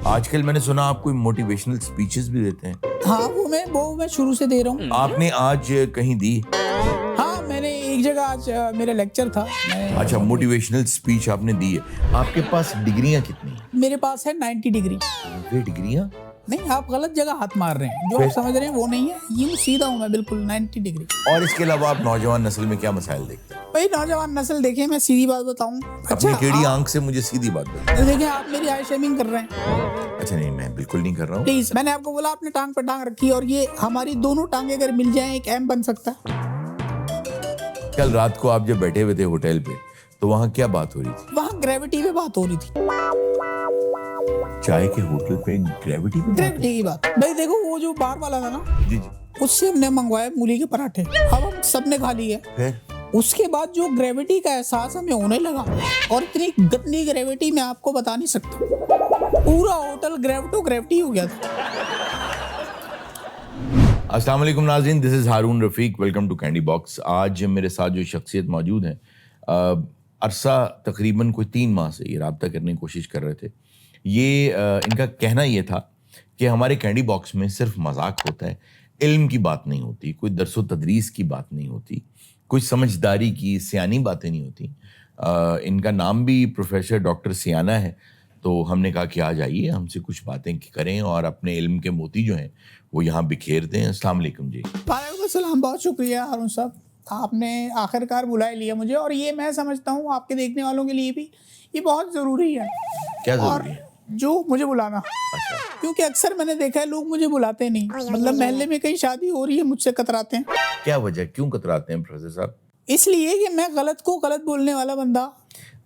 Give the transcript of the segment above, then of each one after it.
आजकल मैंने सुना आप कोई मोटिवेशनल स्पीचेस भी देते हैं। हाँ, वो मैं शुरू से दे रहा हूँ। आपने आज कहीं दी? हाँ, मैंने एक जगह आज मेरा लेक्चर था। अच्छा, मोटिवेशनल स्पीच आपने दी है। आपके पास डिग्रियां कितनी हैं? मेरे पास है 90 डिग्री। वे डिग्रियां? नहीं, आप गलत जगह हाथ मार रहे हैं। जो आप समझ रहे हैं वो नहीं है। यूं सीधा हूँ मैं बिल्कुल 90 डिग्री। और इसके अलावा आप नौजवान नस्ल में क्या मसाइल देखते हैं? भाई नौजवान नस्ल देखिए, मैं सीधी बात बताऊं। अपनी टेढ़ी आंख से मुझे सीधी बात बताइए। देखिए, आप मेरी आई शेमिंग कर रहे हैं। अच्छा नहीं, मैं बिल्कुल नहीं कर रहा हूँ। प्लीज, मैंने आपको बोला आपने टांग पे टांग रखी है और ये हमारी दोनों टांगे अगर मिल जाएं एक एम बन सकता है। कल रात को आप जब बैठे हुए थे होटल पे तो वहाँ क्या बात हो रही थी? वहाँ ग्रेविटी पे बात हो रही थी। चाय के होटल पे ग्रेविटी पे? ग्रेविटी की बात। भाई देखो, वो जो बार वाला था ना, जी जी, उससे हमने मंगवाए मूली के पराठे। अब हम सबने खा लिए। फिर उसके बाद जो ग्रेविटी का एहसास हमें होने लगा, और इतनी गंदी ग्रेविटी मैं आपको बता नहीं सकता। पूरा होटल ग्रेविटी हो गया था। अस्सलाम वालेकुम नाज़रीन, this is Haroon Rafiq, welcome to Candy Box. आज मेरे साथ जो शख्सियत मौजूद हैं, अरसा तकरीबन कोई 3 माह से ये रब्ता करने की कोशिश कर रहे थे। ये इनका कहना ये था कि हमारे कैंडी बॉक्स में सिर्फ मजाक होता है, इल्म की बात नहीं होती, कोई दरसो तदरीस की बात नहीं होती, कोई समझदारी की सियानी बातें नहीं होती। इनका नाम भी प्रोफेसर डॉक्टर सियाना है, तो हमने कहा कि आज आइए हमसे कुछ बातें करें और अपने इल्म के मोती जो हैं वो यहाँ बिखेर दें। अस्सलाम वालेकुम जी। वालेकुम सलाम, बहुत शुक्रिया हारून साहब, आपने आखिरकार बुला लिया मुझे। और ये मैं समझता हूँ आपके देखने वालों के लिए भी ये बहुत ज़रूरी है। क्या ज़रूरी है? जो मुझे बुलाना, अच्छा, क्योंकि अक्सर मैंने देखा है लोग मुझे बुलाते नहीं। मतलब महल्ले में कहीं शादी हो रही है, मुझसे कतराते हैं। क्या वजह, क्यों कतराते हैं प्रोफेसर साहब? इसलिए कि मैं गलत को गलत बोलने वाला बंदा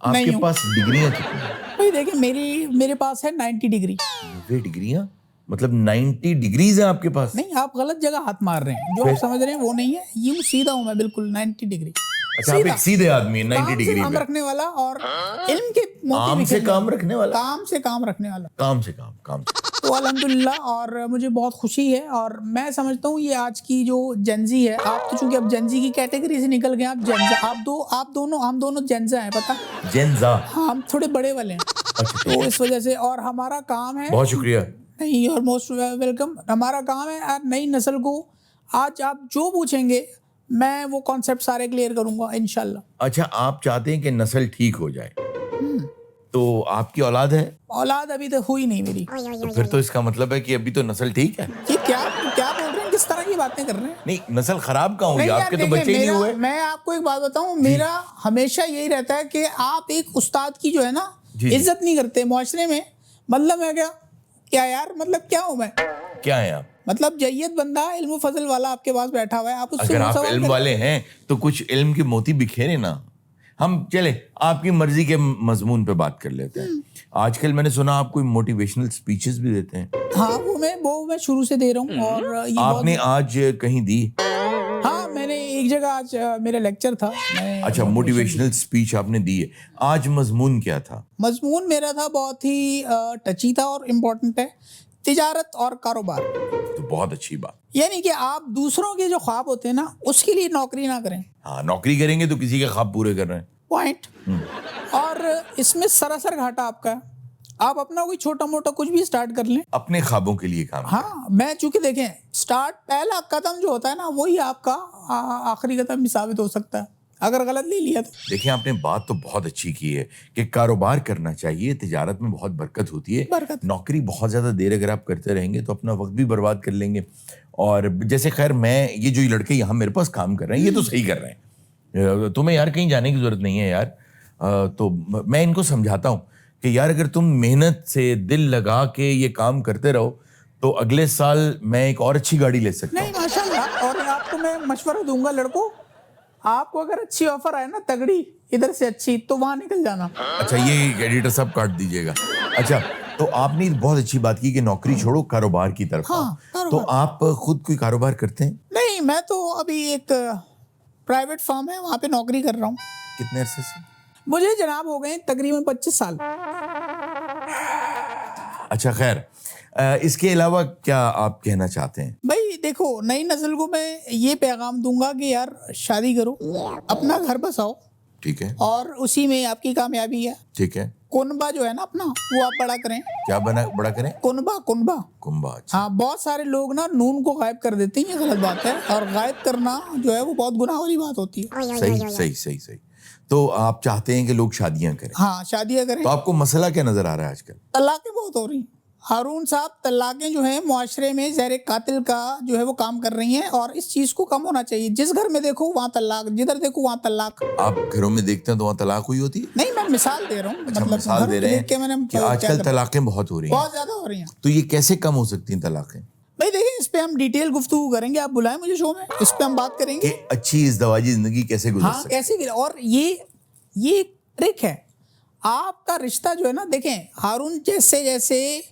नहीं आपके हूँ। पास डिग्रियां कितनी हैं? भाई देखिए, मेरे पास है 90 डिग्री। वे डिग्रियां? मतलब 90 डिग्रीज हैं आपके पास? नहीं, आप गलत जगह हाथ मार रहे हैं। जो आप समझ रहे हैं वो नहीं है। यूं सीधा हूँ मैं बिल्कुल 90 डिग्री। अच्छा, आप एक सीधे आदमी हैं 90 डिग्री काम पे। रखने वाला और इल्म के मोती काम से बिखेरने काम वाला। रखने वाला? काम से काम रखने वाला। काम से काम से। तो अल्हम्दुलिल्लाह, और मुझे बहुत खुशी है। और मैं समझता हूँ ये आज की जो जेंजी है, आप तो चूंकि अब जेंजी की कैटेगरी से निकल गए, आप जेंजा, हम दोनों जेंजा हैं, पता? जेंजा? हाँ, हम थोड़े बड़े वाले हैं। तो इस वजह से, और हमारा काम है। बहुत शुक्रिया। नहीं, और मोस्ट वेलकम। हमारा काम है यार नई नस्ल को, आज आप जो पूछेंगे मैं वो कॉन्सेप्ट सारे क्लियर करूंगा इंशाल्लाह। अच्छा, आप चाहते हैं कि नस्ल ठीक हो जाए, तो आपकी औलाद है? औलाद अभी तक हुई नहीं मेरी। तो फिर तो इसका मतलब है कि अभी तो नस्ल ठीक है। ये क्या बोल रहे हैं? किस तरह की बातें कर रहे हैं? नहीं, नस्ल खराब कहाँ हुई? नहीं यार, आपके तो देखिए, बच्चे ही नहीं हुए। मैं आपको एक बात बताऊं, मेरा हमेशा यही रहता है कि आप एक उस्ताद की जो है ना जी। इज्जत नहीं करते मुआशरे में। मतलब मैं क्या यार, मतलब क्या हूं मैं? क्या है आप? मतलब जय्यद बंदा, इल्म फजल वाला आपके पास बैठा हुआ है, आप उससे अगर आप सवाल इल्म करें। वाले हैं तो कुछ इल्म के मोती बिखेरे ना। हम चले आपकी मर्जी के मजमून पे बात कर लेते हैं। आजकल मैंने सुना आप कोई मोटिवेशनल स्पीचेस भी देते हैं। हाँ, वो मैं शुरू से दे रहा हूँ। और ये आपने आज कहीं दी? हाँ, मैंने एक जगह आज मेरा लेक्चर था। अच्छा, मोटिवेशनल स्पीच आपने दी है। आज मजमून क्या था? मजमून मेरा था बहुत ही टची था और इम्पोर्टेंट है, तिजारत और कारोबार। तो बहुत अच्छी बात। यानी कि आप दूसरों के जो ख्वाब होते हैं ना, उसके लिए नौकरी ना करें। हाँ, नौकरी करेंगे तो किसी के ख्वाब पूरे कर रहे हैं। पॉइंट। और इसमें सरासर घाटा आपका है। आप अपना कोई छोटा मोटा कुछ भी स्टार्ट कर लें, अपने ख्वाबों के लिए काम। हाँ, मैं चूंकि देखें, स्टार्ट पहला कदम जो होता है ना, वही आपका आखिरी कदम भी साबित हो सकता है अगर गलत ले लिया तो। देखिए, आपने बात तो बहुत अच्छी की है कि कारोबार करना चाहिए, तिजारत में बहुत बरकत होती है। बरकत। नौकरी बहुत ज़्यादा देर अगर आप करते रहेंगे तो अपना वक्त भी बर्बाद कर लेंगे। और जैसे खैर, मैं ये जो लड़के यहाँ मेरे पास काम कर रहे हैं, ये तो सही कर रहे हैं। तुम्हें यार कहीं जाने की ज़रूरत नहीं है यार। तो मैं इनको समझाता हूँ कि यार अगर तुम मेहनत से दिल लगा के ये काम करते रहो तो अगले साल मैं एक और अच्छी गाड़ी ले सकता हूँ। नहीं, माशाल्लाह। और आपको मैं मशवरा दूंगा, लड़कों, आपको अगर अच्छी ऑफर आए ना, तगड़ी इधर से अच्छी, तो वहां निकल जाना। अच्छा, ये एडिटर साहब काट दीजिएगा। अच्छा, तो आपने बहुत अच्छी बात की कि नौकरी छोड़ो, कारोबार की तरफ आओ। कारोबार। तो आप खुद कोई कारोबार करते हैं? नहीं, मैं तो अभी एक प्राइवेट फर्म है वहां पे नौकरी कर रहा हूँ। कितने अरसे से? मुझे जनाब हो गए तकरीबन 25 साल। अच्छा खैर, इसके अलावा क्या आप कहना चाहते हैं? भाई देखो, नई नस्ल को मैं ये पैगाम दूंगा कि यार शादी करो, अपना घर बसाओ, ठीक है, और उसी में आपकी कामयाबी है। ठीक है। कुनबा जो है ना अपना, वो आप बड़ा करें। क्या बड़ा करें? कुनबा, कुनबा। कुंभा। अच्छा। हाँ, बहुत सारे लोग ना नून को गायब कर देते हैं, ये गलत बात है, और गायब करना जो है वो बहुत गुनाह वाली बात होती है। सही। तो आप चाहते हैं कि लोग शादियां करें? हाँ, शादियां करें। तो आपको मसला क्या नजर आ रहा है आजकल? तलाकें बहुत हो रही। हारून साहब, तलाकें जो है मुआशरे में ज़हर कातिल का जो है वो काम कर रही हैं, और इस चीज़ को कम होना चाहिए। जिस घर में देखो वहाँ तलाक, जिधर देखो वहाँ तलाक। आप घरों में देखते हैं तो वहाँ तलाक हुई होती है? नहीं, मैं मिसाल दे रहा हूँ। अच्छा, मतलब मिसाल दे रहे हैं देख के मैंने कि आजकल तलाकें बहुत हो रही हैं। बहुत ज्यादा हो रही हैं। तो ये कैसे कम हो सकती हैं तलाकें? भाई देखिए, इस पे हम डिटेल गुफ्तगू करेंगे, आप बुलाएं मुझे शो में, इस पे हम बात करेंगे कि अच्छी इज़्दवाजी जिंदगी कैसे गुजर हाँ सकती है। कैसे। और ये ट्रिक है। आपका रिश्ता जो है ना, देखें हारून, जैसे जैसे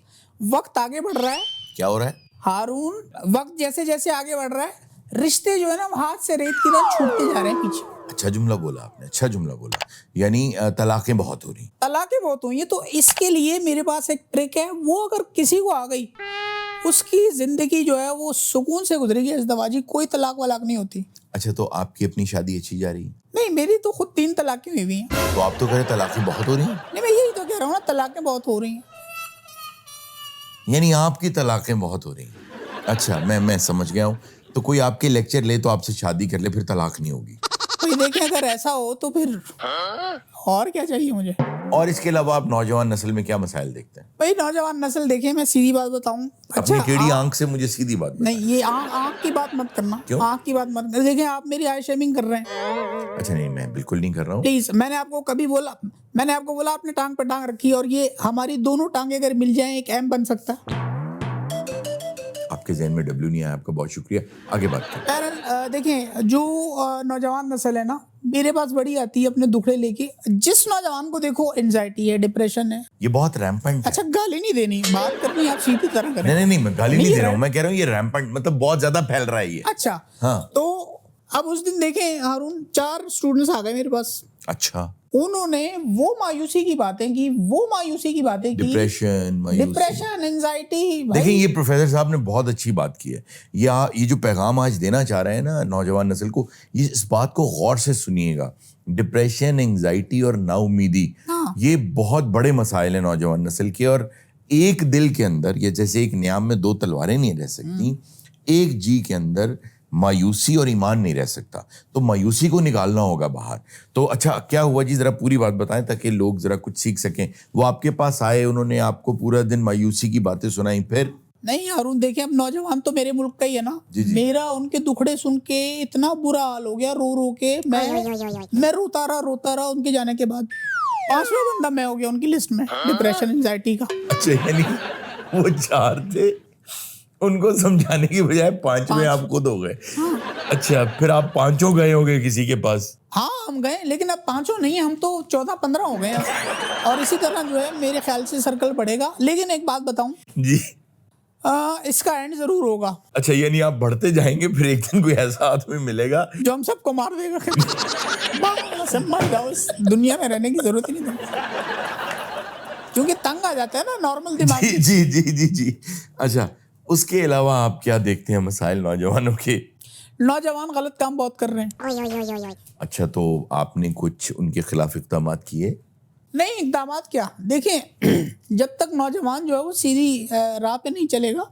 वक्त आगे बढ़ रहा है, क्या हो रहा है? हारून, वक्त जैसे जैसे आगे बढ़ रहा है, रिश्ते जो है ना हाथ से रेत की तरह छूटते जा रहे हैं पीछे। अच्छा जुमला बोला आपने, अच्छा जुमला बोला। यानी तलाकें बहुत हो रही। तलाकें बहुत हुई हैं, तो इसके लिए मेरे पास एक ट्रिक है। वो अगर किसी को आ गई, उसकी जिंदगी जो है वो सुकून से गुजरेगी। इज़्दवाजी कोई तलाक वलाक नहीं होती। अच्छा, तो आपकी अपनी शादी अच्छी जा रही है? नहीं, मेरी तो खुद 3 तलाकें हुई हैं। तो आप तो कह रहे तलाकें बहुत हो रही हैं। नहीं, मैं यही तो कह रहा हूँ ना, तलाकें बहुत हो रही हैं। यानी आपकी तलाकें बहुत हो रही हैं। अच्छा, मैं समझ गया हूँ। तो कोई आपके लेक्चर ले तो आपसे शादी कर ले, फिर तलाक नहीं होगी। भाई देखिए, अगर ऐसा हो तो फिर और क्या चाहिए मुझे। और इसके अलावा आप नौजवान नस्ल में क्या मसाइल देखते हैं? भाई नौजवान नस्ल, देखिए मैं सीधी बात बताऊं। अपनी टेढ़ी आंख से मुझे सीधी बात बताएं। नहीं, ये आँख की बात मत करना। क्यों? आँख की बात मत कर। देखिए, आप मेरी आई शेमिंग कर रहे हैं। अच्छा नहीं, मैं बिल्कुल नहीं कर रहा हूँ। प्लीज, मैंने आपको बोला आपने टांग पे टांग रखी, और ये हमारी दोनों टांगे अगर मिल जाएं एक एम बन सकता है। आपके जहन में डब्ल्यू नहीं आया, आपका बहुत शुक्रिया। आगे बात करें। बहरहाल देखें, जो नौजवान नस्ल है ना, मेरे पास बड़ी आती है अपने दुखड़े लेके। जिस नौजवान को देखो एंजाइटी है, डिप्रेशन है। ये बहुत रैम्पेंट है। अच्छा, गाली नहीं देनी, बात करनी आप सीधी तरह करें। नहीं, मैं गाली नहीं दे रहा हूँ। मैं कह रहा हूँ ये रैम्पेंट मतलब बहुत ज्यादा फैल रहा है ये। अच्छा, हाँ। तो अब उस दिन देखें हारून, 4 स्टूडेंट्स आ गए मेरे पास। अच्छा। उन्होंने वो मायूसी की बातें की, डिप्रेशन, एंजाइटी। देखिए, ये प्रोफेसर साहब ने बहुत अच्छी बात की है। ये जो पैगाम आज देना चाह रहे हैं ना नौजवान नस्ल को, ये इस बात को गौर से सुनिएगा। डिप्रेशन, एंजाइटी और नाउमीदी, ये बहुत बड़े मसाइल हैं नौजवान नस्ल के। और एक दिल के अंदर, ये जैसे एक न्याम में 2 तलवारें नहीं रह सकती, एक जी के अंदर मायूसी और ईमान नहीं रह सकता। तो मायूसी को निकालना होगा बाहर। तो अच्छा, क्या हुआ जी, जरा पूरी बात बताएं ताकि लोग जरा कुछ सीख सकें। वो आपके पास आए, उन्होंने आपको पूरा दिन मायूसी की बातें सुनाई, फिर? नहीं हारून, देखिए, अब नौजवान तो मेरे मुल्क का ही है ना। जी। मेरा उनके दुखड़े सुन के इतना बुरा हाल हो गया, रो रो के मैं रोता रहा उनके जाने के बाद। 5वां बंदा मैं हो गया उनकी लिस्ट में, डिप्रेशन, एंजाइटी का। अच्छा, यानी वो 4 थे, उनको समझाने की बजाय 5वें आप खुद हो गए। अच्छा, फिर आप 5 गए होंगे किसी के पास? हाँ, हम गए, लेकिन अब 5 नहीं, हम तो 14-15 हो गए हैं। और इसी तरह जो है मेरे ख्याल से सर्कल बढ़ेगा। लेकिन एक बात बताऊं जी, इसका एंड जरूर होगा। अच्छा, यानी आप बढ़ते जाएंगे, फिर एक दिन कोई ऐसा आदमी मिलेगा जो हम सबको मार देगा। सब मर जाओ, इस दुनिया में रहने की जरूरत ही नहीं है, क्योंकि तंग आ जाता है ना नॉर्मल दिमाग। जी। अच्छा, उसके अलावा आप क्या देखते हैं मसाइल नौजवानों के? नौजवान गलत काम बहुत कर रहे हैं। अच्छा, तो आपने कुछ उनके खिलाफ इक़दामात किए? नहीं, इक़दामात क्या, देखिए जब तक नौजवान जो है वो सीधी राह पे नहीं चलेगा।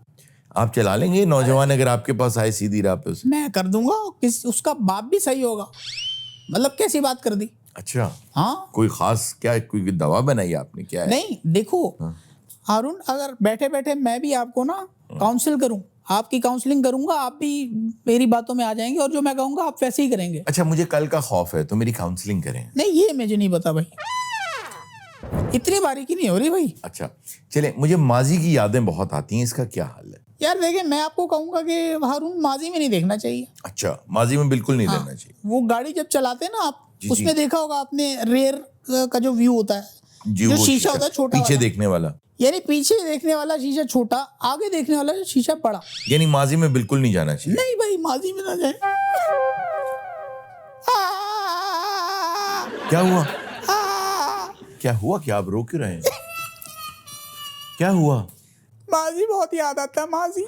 आप चला लेंगे नौजवान अगर आपके पास आए सीधी राह पे उसे? मैं कर दूंगा, उसका बाप भी सही होगा। मतलब कैसी बात कर दी? अच्छा, हाँ, कोई खास क्या, कोई दवा बनाई आपने, क्या है? नहीं देखो हारून, अगर बैठे बैठे मैं भी आपको ना काउंसिल करूं, आपकी काउंसलिंग करूंगा, आप भी मेरी बातों में आ जाएंगे, और जो मैं कहूंगा आप वैसे ही करेंगे। अच्छा, मुझे कल का खौफ है तो मेरी काउंसलिंग करें। नहीं, ये मुझे नहीं पता भाई, इतनी बारीकी नहीं हो रही भाई। अच्छा, चले, मुझे माजी की यादें बहुत आती हैं, इसका क्या हाल है? यार देखिए, मैं आपको कहूंगा कि हारून, माजी में नहीं देखना चाहिए। अच्छा, माजी में बिल्कुल नहीं रहना चाहिए। वो गाड़ी जब चलाते हैं ना आप, जी। उसमें देखा होगा आपने, रेयर का जो व्यू होता है, जी, जो वो शीशा होता है छोटा पीछे वाला। देखने वाला, यानी पीछे देखने वाला शीशा छोटा, आगे देखने वाला शीशा बड़ा। यानी माजी में बिल्कुल नहीं जाना चाहिए। नहीं भाई, माजी में ना जाए। क्या हुआ? क्या हुआ? क्या आप रो क्यों रहे हैं? क्या हुआ? माजी बहुत याद आता है, माजी।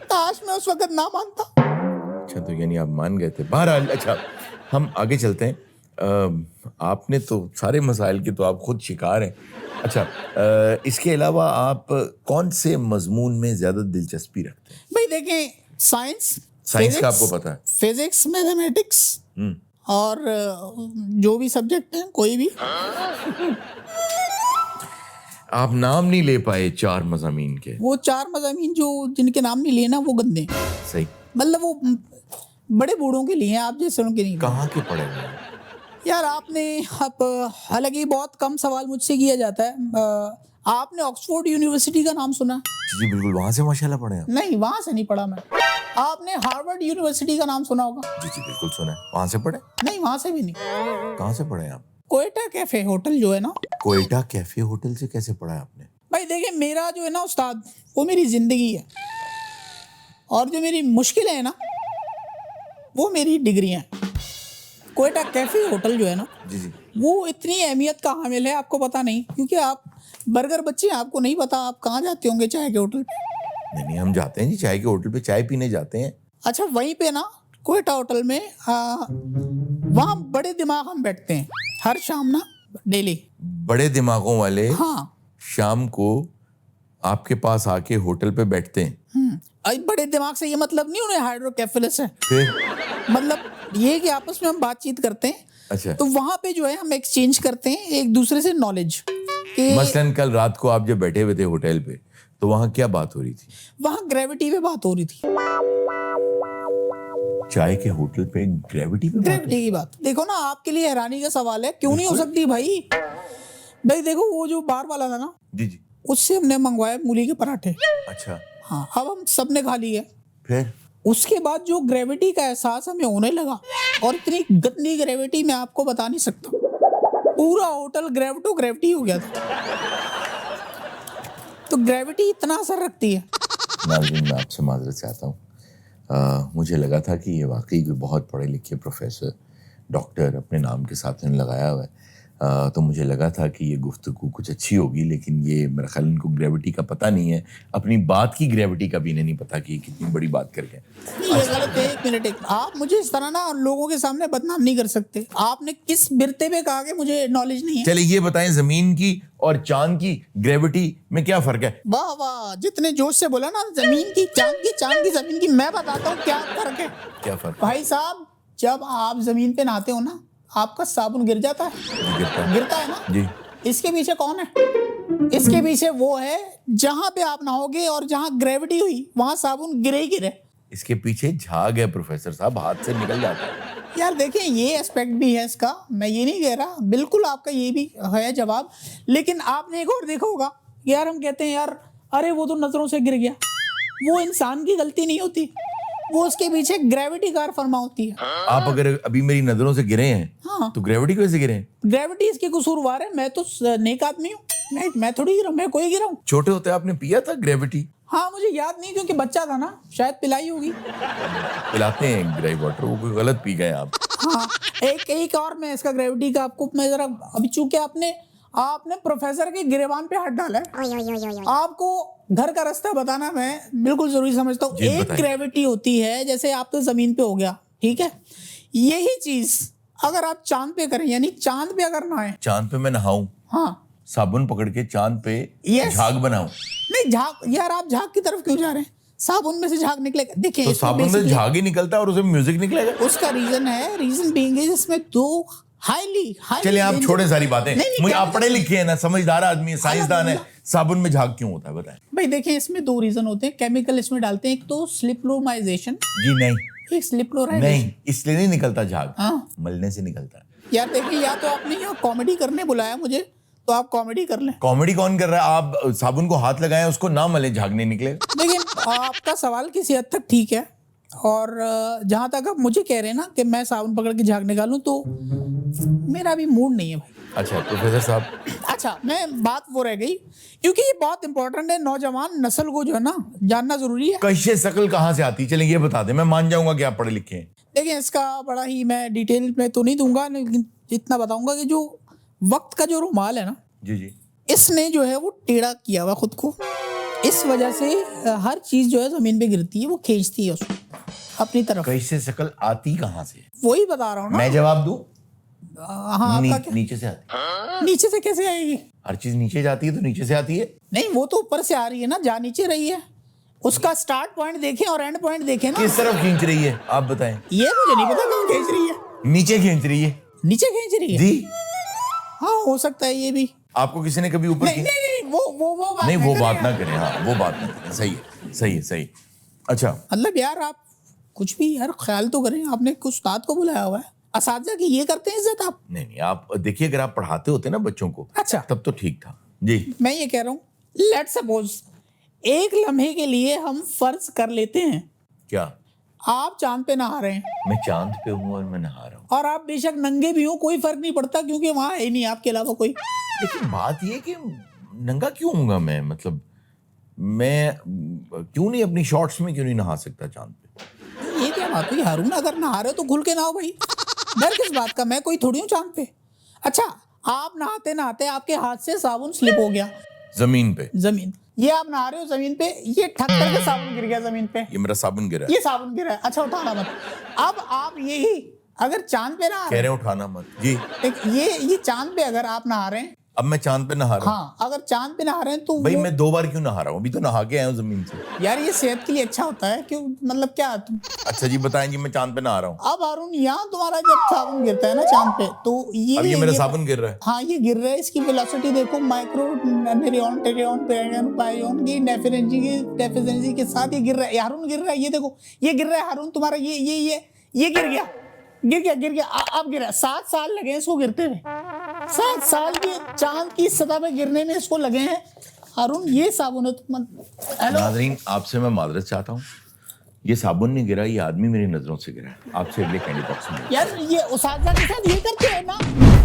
काश मैं उस वक्त ना मानता। अच्छा, तो यानी आप मान गए थे। बहरहाल, अच्छा, हम आगे चलते हैं। आपने तो सारे मसाइल के तो आप खुद शिकार हैं। अच्छा, इसके अलावा आप कौन से मजमून में ज़्यादा दिलचस्पी रखते हैं? भाई देखें, साइंस का आपको पता है? फिजिक्स, मैथमेटिक्स और जो भी सब्जेक्ट हैं, कोई भी। आप नाम नहीं ले पाए 4 मज़ामीन के। वो 4 मज़ामीन जो जिनके नाम नहीं लिए ना, वो गंदे हैं। सही। मतलब वो बड़े बूढ़ों के लिए हैं, आप जैसे उनके नहीं। कहाँ के पढ़े हुए हैं? यार आपने, आप, हालांकि बहुत कम सवाल मुझसे किया जाता है, आपने ऑक्सफोर्ड यूनिवर्सिटी का नाम सुना? जी बिल्कुल, वहाँ से माशाल्लाह पढ़े हैं। नहीं, वहाँ से नहीं पढ़ा मैं। आपने हार्वर्ड यूनिवर्सिटी का नाम सुना होगा? जी बिल्कुल सुना है। वहाँ से पढ़े? नहीं, वहाँ से भी नहीं। कहाँ से पढ़े आप? कोयटा कैफे होटल जो है ना। कोयटा कैफे होटल से कैसे पढ़ा है आपने? भाई देखिए, मेरा जो है ना उस्ताद, वो मेरी जिंदगी है, और जो मेरी मुश्किलें है ना, वो मेरी डिग्रियां हैं। कोयटा कैफे होटल जो है ना, जी वो इतनी अहमियत का हामिल है, आपको पता नहीं, क्योंकि आप बर्गर बच्चे हैं, आपको नहीं पता आप कहाँ जाते होंगे चाय के होटल पे। नहीं, हम जाते हैं जी, चाय के होटल पे चाय पीने जाते हैं। अच्छा, वहीं पे ना कोयटा होटल में वहाँ बड़े दिमाग हम बैठते हैं हर शाम ना, डेली। बड़े दिमागों वाले हाँ। शाम को आपके पास आके होटल पे बैठते हैं। बड़े दिमाग से ये मतलब नहीं उन्हें हाइड्रोकेफेलस है, फिर मतलब ये कि आपस में हम बातचीत करते हैं। अच्छा, तो वहाँ पे जो है हम एक्सचेंज करते हैं एक दूसरे से नॉलेज कि मसलन कल रात को आप जब बैठे हुए थे होटल पे, तो वहाँ क्या बात हो रही थी? वहाँ ग्रेविटी पे बात हो रही थी। चाय के होटल पे ग्रेविटी पे बात? ग्रेविटी की बात। देखो ना, आपके लिए हैरानी का सवाल है, क्यों नहीं हो सकती भाई? भाई देखो, वो जो बार वाला था ना, जी उससे हमने मंगवाए मूली के पराठे। अच्छा, हाँ, अब हम सबने खा लिए। फिर उसके बाद जो ग्रेविटी का एहसास हमें होने लगा, और इतनी गंदी ग्रेविटी मैं आपको बता नहीं सकता, पूरा होटल ग्रेविटी हो गया था। तो ग्रेविटी इतना असर रखती है। नाज़रीन, मैं आपसे माजरत चाहता हूँ। मुझे लगा था कि ये वाकई कोई बहुत पढ़े लिखे प्रोफेसर, डॉक्टर अपने नाम के साथ इन्होंने लगाया हुआ है। तो मुझे लगा था कि ये गुफ्तगू कुछ अच्छी होगी, लेकिन ये मेरा ख्याल इनको ग्रेविटी का पता नहीं है, अपनी बात की ग्रेविटी का भी इन्हें नहीं पता कि कितनी बड़ी बात करके। ये गलत है। एक मिनट, आप मुझे इस तरह ना लोगों के सामने बदनाम नहीं कर सकते। आपने किस बिरते पे कहा कि मुझे नॉलेज नहीं है? चलिए ये बताएं, जमीन की और चांद की ग्रेविटी में क्या फर्क है? वाह वाह, जितने जोश से बोला ना, जमीन की, चांद की, जमीन की। मैं बताता हूँ क्या फर्क है। क्या फर्क? भाई साहब, जब आप जमीन पे नहाते हो ना, आपका साबुन गिर जाता है। गिरता है ना जी। इसके पीछे कौन है? इसके पीछे वो है जहां पे आप नहाओगे और जहां ग्रेविटी हुई वहां साबुन गिरे ही गिरे। इसके पीछे झाग है प्रोफेसर साहब, हाथ से निकल जाता है। यार देखिए, ये एस्पेक्ट भी है इसका, मैं ये नहीं कह रहा, बिल्कुल आपका ये भी है जवाब। लेकिन आपने एक और देखा होगा, यार हम कहते हैं यार, अरे वो तो नजरों से गिर गया। वो इंसान की गलती नहीं होती, वो उसके पीछे ग्रेविटी कार फरमा होती है। आप अगर अभी मेरी नजरों से गिरे हैं, हाँ, तो ग्रेविटी कैसे गिरे हैं? ग्रेविटी इसकी कसूरवार है। मैं तो नेक आदमी हूँ, मैं थोड़ी गिरा, मैं कोई गिरा हूँ। छोटे होते आपने पिया था ग्रेविटी? हाँ, मुझे याद नहीं, क्योंकि बच्चा था ना, शायद पिलाई होगी। पिलाते हैं ग्रे वाटर, वो कोई गलत पी गए आप? हाँ, एक और मैं इसका ग्रेविटी का आपको, मैं जरा, अभी चूंकि आपने प्रोफेसर के गिरेबान पे हाथ डाला है, आपको घर का रास्ता बताना मैं बिल्कुल जरूरी समझता हूँ। एक ग्रेविटी होती है, जैसे आप तो जमीन पे हो गया, ठीक है, यही चीज अगर आप चांद पे करें, यानी चांद पे अगर नहाए, चांद पे मैं नहाऊं, हाँ, साबुन पकड़ के चांद पे झाग बनाऊं? नहीं, झाग, यार आप झाग की तरफ क्यों जा रहे हैं? साबुन में से झाग निकलेगा। देखिए, तो साबुन में झाग ही निकलता है और उसमें म्यूजिक निकलेगा। उसका रीजन बीइंग इज, इसमें दो हाईली चलिए आप छोड़े सारी बातें, मुझे आप पढ़े लिखे हैं ना, समझदार आदमी है, साइंसदान है, साबुन में झाग क्यों होता है बताएं? भाई देखिए, इसमें 2 रीजन होते हैं, केमिकल इसमें डालते हैं। एक तो स्लिप्लोमाइजेशन। जी नहीं, एक स्लिप्लोराइजेशन। नहीं, इसलिए नहीं निकलता झाग, हाँ, मलने से निकलता है। यार देखिए, या तो आपने यहाँ कॉमेडी करने बुलाया मुझे, तो आप कॉमेडी कर लें। कॉमेडी कौन कर रहा है? आप साबुन को हाथ लगाएं, उसको ना मले, झाग नहीं निकलेगा। देखिए, आपका सवाल किसी हद तक ठीक है, और जहां तक आप मुझे कह रहे हैं ना कि मैं साबुन पकड़ के झाग निकालूं, तो मेरा भी मूड नहीं है भाई। अच्छा प्रोफेसर साहब, अच्छा, मैं बात वो रह गई, क्योंकि ये बहुत इंपॉर्टेंट है, नौजवान नस्ल को जो है ना जानना जरूरी है। कश्य शकल कहाँ से आती है? चलें ये बता दें, मैं मान जाऊंगा कि आप पढ़े लिखे हैं। देखिए, इसका बड़ा ही मैं डिटेल में तो नहीं दूंगा, लेकिन इतना बताऊंगा कि जो वक्त का जो रुमाल है ना, जी, इसने जो है वो टेढ़ा किया हुआ खुद को, इस वजह से हर चीज जो है जमीन पे गिरती है, वो खींचती है उसको अपनी तरफ। कश्य शकल आती कहाँ से? वही बता रहा हूँ ना। मैं जवाब दूं? हाँ आपका क्या? नीचे से आती है। नीचे से कैसे आएगी? हर चीज नीचे जाती है तो नीचे से आती है। नहीं, वो तो ऊपर से आ रही है ना, जा नीचे रही है। उसका स्टार्ट पॉइंट देखें और एंड पॉइंट देखें ना। किस तरफ खींच रही है आप बताएं। ये मुझे नहीं पता कौन खींच रही है। नीचे खींच रही है। नीचे खींच रही है? जी। हाँ हो सकता है ये भी। आपको किसी ने कभी ऊपर नहीं नहीं नहीं, वो बात नहीं, वो बात करें ना आप। करें। हाँ वो बात ना करें। सही है, सही है, सही। अच्छा, मतलब यार आप कुछ भी यार ख्याल तो करें। आपने कुछ उस्ताद को बुलाया हुआ है, असातिज़ा की ये करते हैं इज्जत आप? नहीं नहीं, आप देखिए, अगर आप पढ़ाते होते ना बच्चों को अच्छा, तब तो ठीक था जी। मैं ये कह रहा हूँ, लेट सपोज एक लम्हे के लिए हम फर्ज कर लेते हैं क्या? आप चांद पे नहा रहे हैं मैं चांद पे हूँ और मैं नहा रहा हूँ। और आप बेशक नंगे भी हो, कोई फर्क नहीं पड़ता क्योंकि वहां है ही नहीं आपके अलावा कोई। लेकिन बात ये कि नंगा क्यों हूँगा मैं? मतलब मैं क्यों नहीं अपनी शॉर्ट्स में क्यों नहीं नहा सकता चांद पे? ये क्या बात हुई हारून? अगर नहा रहे हो तो खुल के नहाओ भाई, डर किस बात का? मैं कोई थोड़ी हूँ चांद पे। अच्छा, आप नहाते नहाते आपके हाथ से साबुन स्लिप हो गया जमीन पे। जमीन, ये आप नहा रहे हो जमीन पे, ये ठक करके साबुन गिर गया जमीन पे, ये मेरा साबुन गिरा है। ये साबुन गिरा है। अच्छा उठाना मत। अब आप यही अगर चांद पे नहा कह रहे रहे हैं उठाना मत जी। हैं, ये चांद पे अगर आप नहा रहे हैं, अब मैं चांद पे नहा रहा हूँ। हाँ अगर चांद पे नहा रहे हैं तो भाई वो- मैं 2 बार क्यों नहा रहा हूँ? अभी तो नहा के आया हूँ जमीन से। यार ये सेहत के लिए अच्छा होता है क्यों? मतलब क्या तुम अच्छा जी, बताएं जी, मैं चांद पे नहा रहा हूँ। अब हारून यहाँ तुम्हारा जब साबुन गिरता है ना चांद पे तो अब ये मेरा साबुन गिर रहा है। हाँ ये गिर रहा है। इसकी वेलोसिटी देखो, माइक्रो नेरियन टेरियन पेरियन पाइयन की डेफिनेंसी के साथ ये गिर रहा है। हारून गिर रहा है, ये देखो ये गिर रहा है हारून तुम्हारा, ये गिर गया अब गिरा। 7 साल लगे इसको गिरते हुए, 7 साल की चांद की सतह पे गिरने में इसको लगे हैं हारून। ये साबुन है तुम। हेलो नाज़रीन, आपसे मैं मादरत चाहता हूँ, ये साबुन नहीं गिरा, ये आदमी मेरी नजरों से गिरा है। आपसे अगले कैंडी बॉक्स में यार, ये उसाजा के साथ ये करते हैं ना।